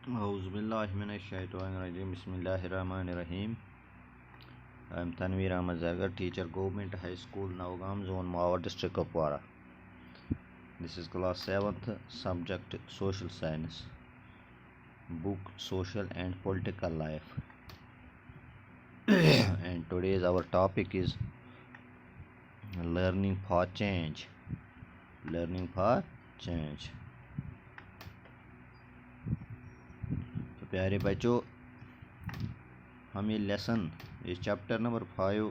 اعوذ باللہ من الشیطان الرجیم بسم اللہ الرحمن الرحیم. I am Tanveer Ahmed Zargar, teacher, Government High School, Navgam Zone, Mawar District, Kupwara. This is class 7th, subject Social Science, book Social and Political Life. And today's our topic is Learning for Change. Learning for Change. تو پیارے بچوں، ہم یہ lesson اس chapter number 5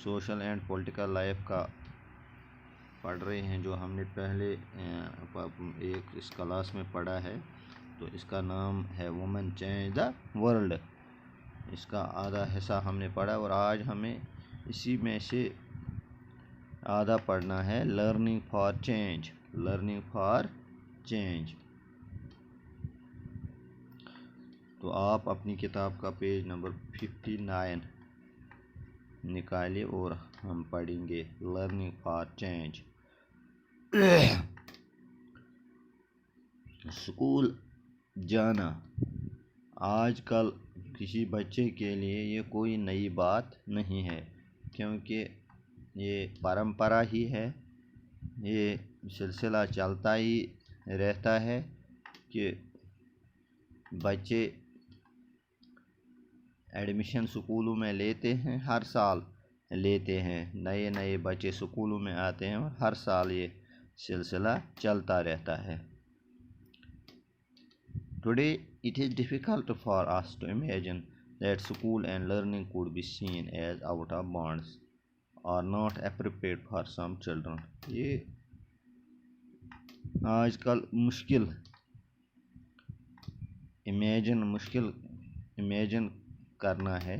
social and political life کا پڑھ رہے ہیں، جو ہم نے پہلے ایک اس کلاس میں پڑھا ہے. تو اس کا نام ہے وومن چینج دا ورلڈ. اس کا آدھا حصہ ہم نے پڑھا اور آج ہمیں اسی میں سے آدھا پڑھنا ہے learning for change. Learning for change. تو آپ اپنی کتاب کا پیج نمبر 59 نکالے اور ہم پڑھیں گے لرننگ فار چینج. اسکول جانا آج کل کسی بچے کے لیے یہ کوئی نئی بات نہیں ہے، کیونکہ یہ پرمپرا ہی ہے. یہ سلسلہ چلتا ہی رہتا ہے کہ بچے ایڈمیشن سکولوں میں لیتے ہیں، ہر سال لیتے ہیں. نئے نئے بچے سکولوں میں آتے ہیں اور ہر سال یہ سلسلہ چلتا رہتا ہے. Today it is difficult for us to imagine that school and learning could be seen as out of bounds or not appropriate for some children. یہ آج کل مشکل امیجن کرنا ہے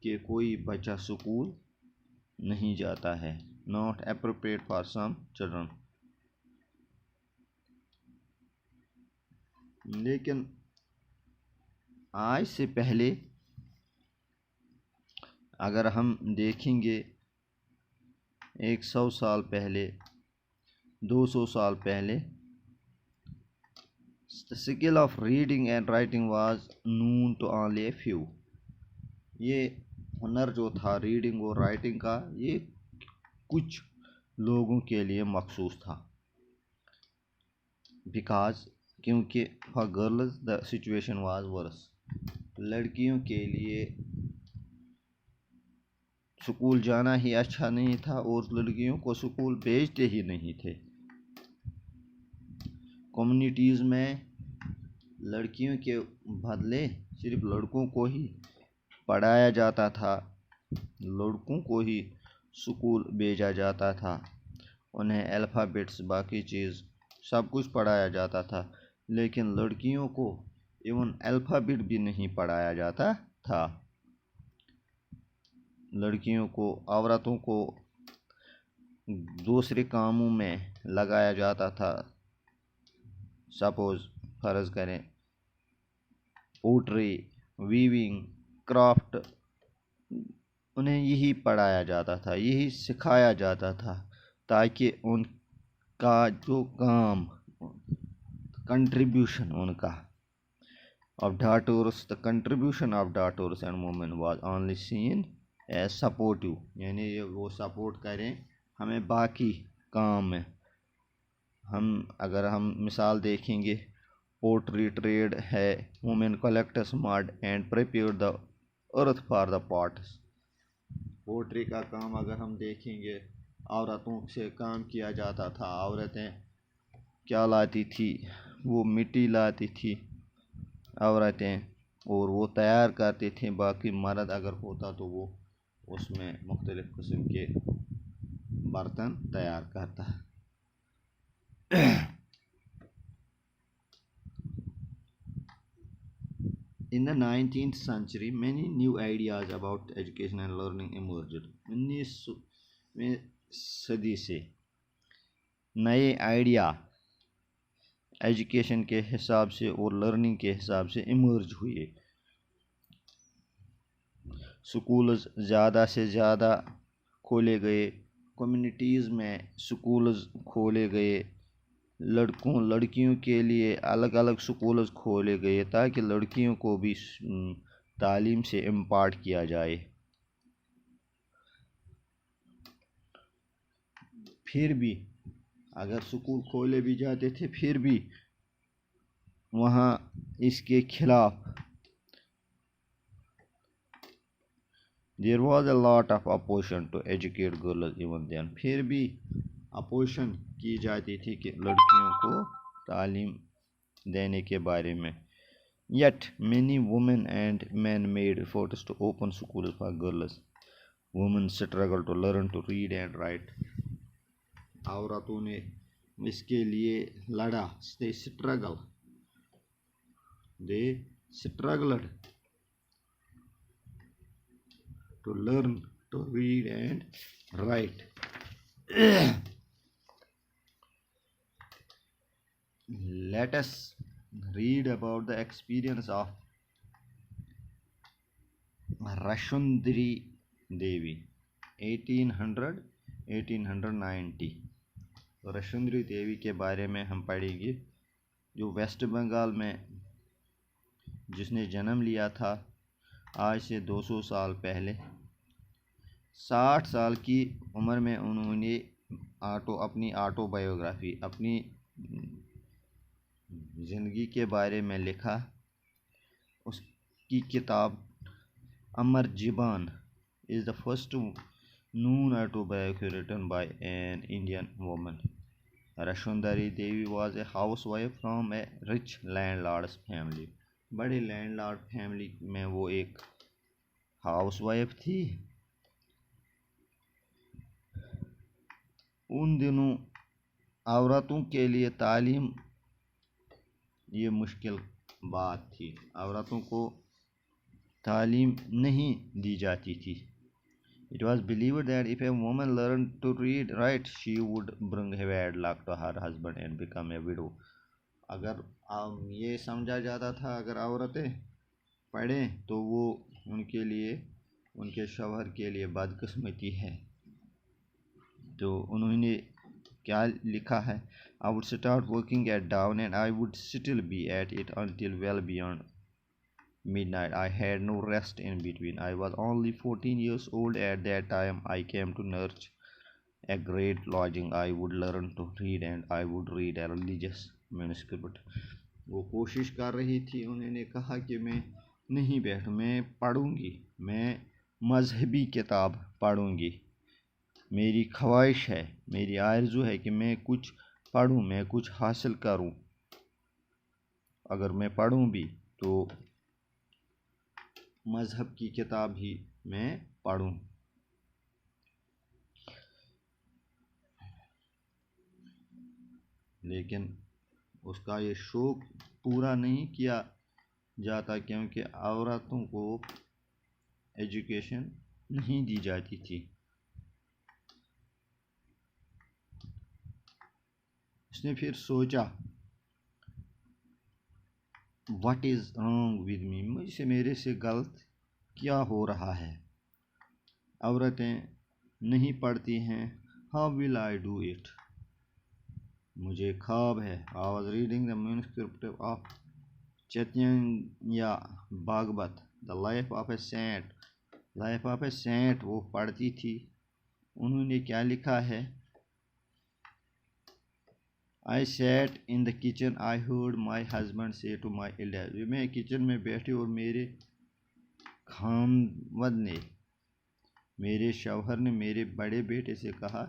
کہ کوئی بچہ سکول نہیں جاتا ہے. not appropriate for some children. لیکن آج سے پہلے اگر ہم دیکھیں گے 100 سال پہلے، 200 سال پہلے، the skill of reading and writing was known to only a few. یہ ہنر جو تھا ریڈنگ اور رائٹنگ کا، یہ کچھ لوگوں کے لیے مخصوص تھا. کیونکہ for girls the situation was worse. لڑکیوں کے لیے سکول جانا ہی اچھا نہیں تھا اور لڑکیوں کو سکول بھیجتے ہی نہیں تھے. کمیونٹیز میں لڑکیوں کے بدلے صرف لڑکوں کو ہی پڑھایا جاتا تھا، لڑکوں کو ہی سکول بھیجا جاتا تھا. انہیں الفابیٹس باقی چیز سب کچھ پڑھایا جاتا تھا، لیکن لڑکیوں کو ایون الفابیٹ بھی نہیں پڑھایا جاتا تھا. لڑکیوں کو، عورتوں کو دوسرے کاموں میں لگایا جاتا تھا. سپوز فرض کریں پوٹری، ویونگ، کرافٹ، انہیں یہی پڑھایا جاتا تھا، یہی سکھایا جاتا تھا تاکہ ان کا جو کام، کنٹریبیوشن ان کا of daughters, the contribution of daughters and women was only seen as supportive. یعنی وہ سپورٹ کریں ہمیں باقی کام میں. اگر ہم مثال دیکھیں گے، پوٹری ٹریڈ ہے، women collects mud and prepare the earth for the pots. Pottery کا کام اگر ہم دیکھیں گے، عورتوں سے کام کیا جاتا تھا. عورتیں کیا لاتی تھی؟ وہ مٹی لاتی تھی عورتیں، اور وہ تیار کرتی تھیں. باقی مرد اگر ہوتا تو وہ اس میں مختلف قسم کے برتن تیار کرتا. In the 19th century, many new ideas about education and learning emerged. 19ویں صدی سے نئے آئیڈیا ایجوکیشن کے حساب سے اور لرننگ کے حساب سے ایمرج ہوئے. سکولز زیادہ سے زیادہ کھولے گئے کمیونٹیز میں سکولز کھولے گئے، لڑکیوں کے لیے الگ الگ سکولز کھولے گئے تاکہ لڑکیوں کو بھی تعلیم سے امپارٹ کیا جائے۔ پھر بھی اگر سکول کھولے بھی جاتے تھے پھر بھی وہاں اس کے خلاف there was a lot of opposition to educate girls even then، پھر بھی اپوزیشن کی جاتی تھی کہ لڑکیوں کو تعلیم دینے کے بارے میں۔ Yet many women and men made efforts to open schools for girls. Women struggled to learn to read and write. عورتوں نے اس کے لیے لڑا، they struggled to learn to read and write. Let us read about the experience of Rashundri Devi 1890۔ رشندری دیوی کے بارے میں ہم پڑھیں گے، جو ویسٹ بنگال میں جس نے جنم لیا تھا آج سے 200 سال پہلے۔ 60 سال کی عمر میں انہوں نے اپنی آٹو بایوگرافی، اپنی زندگی کے بارے میں لکھا۔ اس کی کتاب امر جیبان is the first known autobiography written by an Indian woman. Rashundari Devi was a housewife from a rich landlord's family. بڑے لینڈ لارڈ فیملی میں وہ ایک ہاؤس وائف تھی۔ ان دنوں عورتوں کے لیے تعلیم یہ مشکل بات تھی، عورتوں کو تعلیم نہیں دی جاتی تھی۔ It was believed that if a woman learned to read right, she would bring bad luck to her husband and become a widow. اگر یہ سمجھا جاتا تھا اگر عورتیں پڑھیں تو وہ ان کے لیے، ان کے شوہر کے لیے بدقسمتی ہے۔ تو انہوں نے کیا لکھا ہے؟ I would start working at dawn and I would still be at it until well beyond midnight. I had no rest in between. I was only 14 years old at that time. I came to nurse a great lodging. I would learn to read and I would read a religious manuscript. وہ کوشش کر رہی تھی، انہوں نے کہا کہ میں نہیں بیٹھوں، میں پڑھوں گی، میں مذہبی کتاب پڑھوں گی۔ میری خواہش ہے، میری آرزو ہے کہ میں کچھ پڑھوں، میں کچھ حاصل کروں۔ اگر میں پڑھوں بھی تو مذہب کی کتاب ہی میں پڑھوں۔ لیکن اس کا یہ شوق پورا نہیں کیا جاتا کیونکہ عورتوں کو ایجوکیشن نہیں دی جاتی تھی۔ اس نے پھر سوچا what is wrong with me, میرے سے غلط کیا ہو رہا ہے، عورتیں نہیں پڑھتی ہیں، how will I do it, مجھے خواب ہے۔ I was reading the manuscript of Chaitanya Bhagwat the life of a saint، وہ پڑھتی تھی۔ انہوں نے کیا لکھا ہے؟ I sat in the kitchen. I heard my husband say to my eldest. میں کچن میں بیٹھی اور میرے خاوند نے، میرے شوہر نے میرے بڑے بیٹے سے کہا،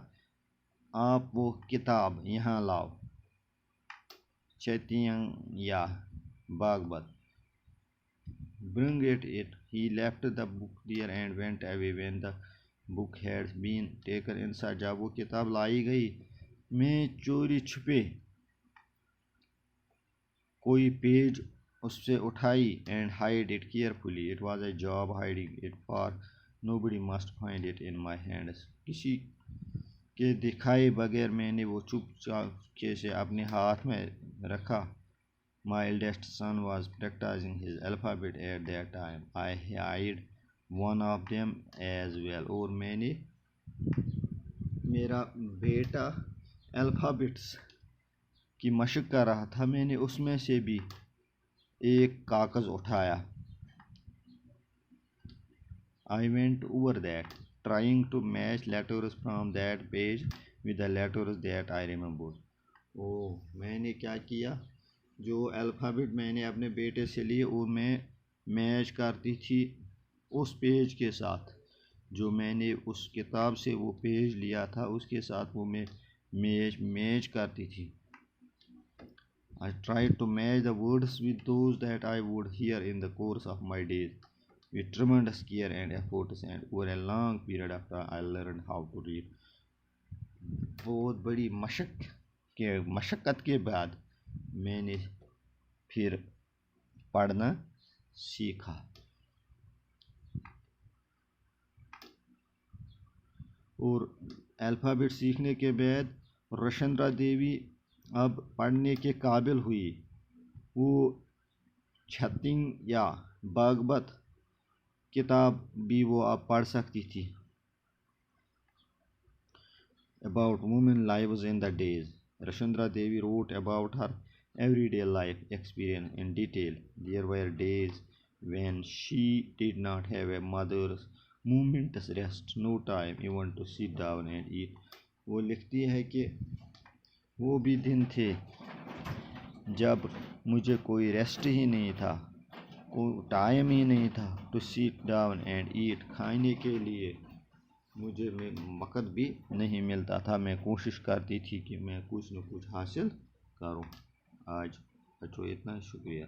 آپ وہ کتاب یہاں لاؤ، Chaitanya Bhagwat. Bring it. He left the book there and went away when the book had been taken inside. جب وہ کتاب لائی گئی، میں چوری چھپے کوئی پیج اس سے اٹھائی and hide it carefully. It was a job hiding it, for nobody must find it in my hands. کسی کے دکھائے بغیر میں نے وہ چپ چاپ سے اپنے ہاتھ میں رکھا۔ My eldest son was practicing his alphabet at that time. I hid one of them as well. اور میں نے میرا بیٹا الفابیٹس کی مشق کر رہا تھا، میں نے اس میں سے بھی ایک کاغذ اٹھایا. I went over that, trying to match letters from that page with the letters that I remembered. میں نے کیا کیا، جو الفابیٹ میں نے اپنے بیٹے سے لیے وہ میں میچ کرتی تھی اس پیج کے ساتھ جو میں نے اس کتاب سے وہ پیج لیا تھا، اس کے ساتھ وہ میں میچ کرتی تھی. I tried to match the words with those that I would hear in the course of my days, with tremendous care and efforts, and over a long period after I learned how to read. بہت بڑی مشقت کے بعد میں نے پھر پڑھنا سیکھا. اور الفابیٹ سیکھنے کے بعد رشندرا دیوی اب پڑھنے کے قابل ہوئی. وہ چھتنگ یا بھاگوت کتاب بھی وہ اب پڑھ سکتی تھی. About women lives in the days, Rashundra Devi wrote about her everyday life experience in detail. There were days when she did not have a mother's moment's rest, no time even to sit down and eat. وہ لکھتی ہے کہ وہ بھی دن تھے جب مجھے کوئی ریسٹ ہی نہیں تھا، کوئی ٹائم ہی نہیں تھا to sit down and eat, کھانے کے لیے مجھے وقت بھی نہیں ملتا تھا. میں کوشش کرتی تھی کہ میں کچھ نہ کچھ حاصل کروں. آج اتنا شکریہ.